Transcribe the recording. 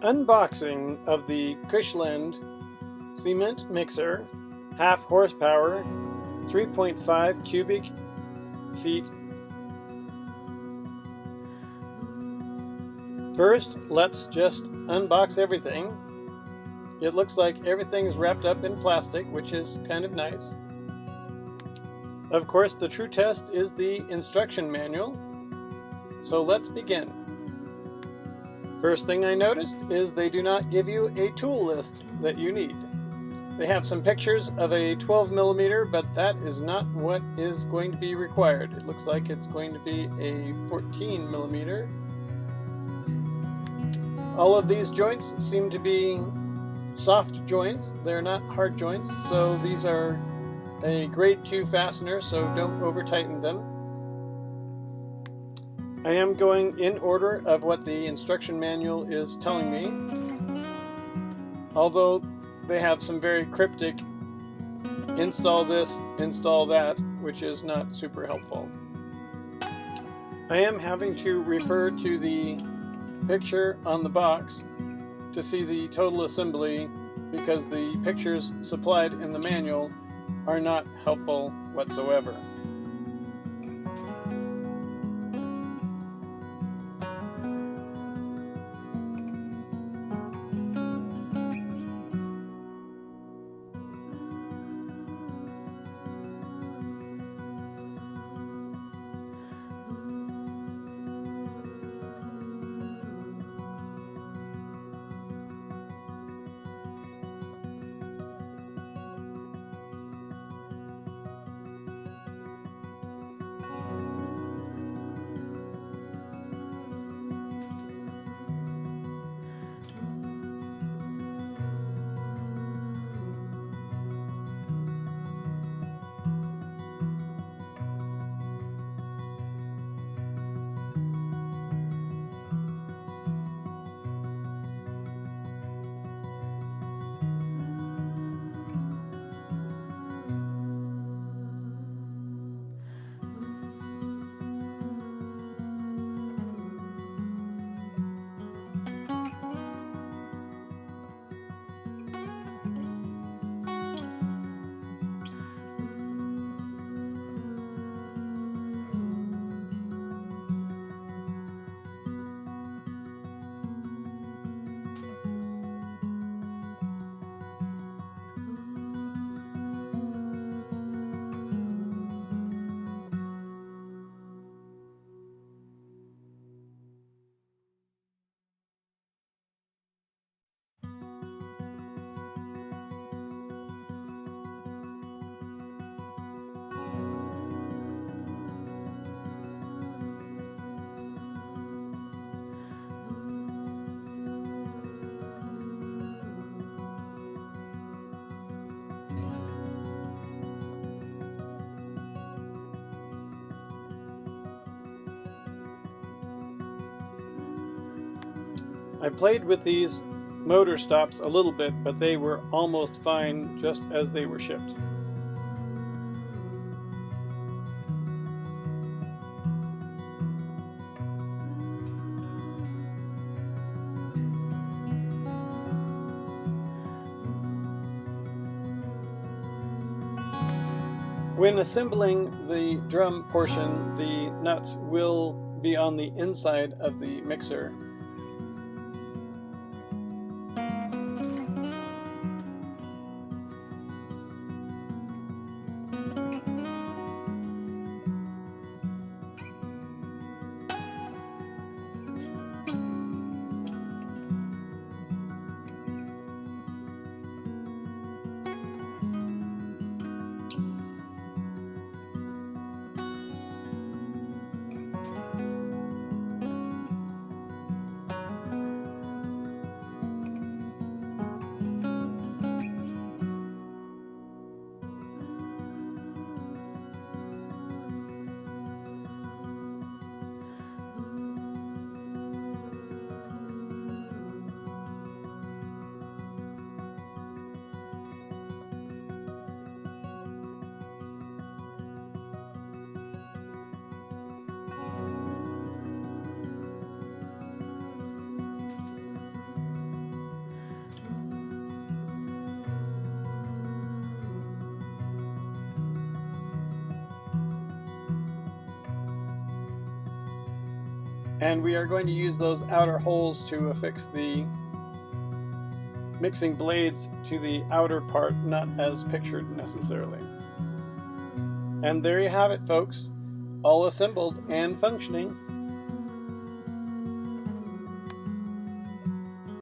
Unboxing of the Kushlan cement mixer, half horsepower, 3.5 cubic feet. First, let's just unbox everything. It looks like everything's wrapped up in plastic, which is kind of nice. Of course, the true test is the instruction manual. So let's begin. First thing I noticed is they do not give you a tool list that you need. They have some pictures of a 12mm, but that is not what is going to be required. It looks like it's going to be a 14mm. All of these joints seem to be soft joints. They're not hard joints, so these are a grade 2 fastener, so don't over tighten them. I am going in order of what the instruction manual is telling me, although they have some very cryptic install this, install that, which is not super helpful. I am having to refer to the picture on the box to see the total assembly because the pictures supplied in the manual are not helpful whatsoever. I played with these motor stops a little bit, but they were almost fine just as they were shipped. When assembling the drum portion, the nuts will be on the inside of the mixer. And we are going to use those outer holes to affix the mixing blades to the outer part, not as pictured necessarily. And there you have it, folks, all assembled and functioning.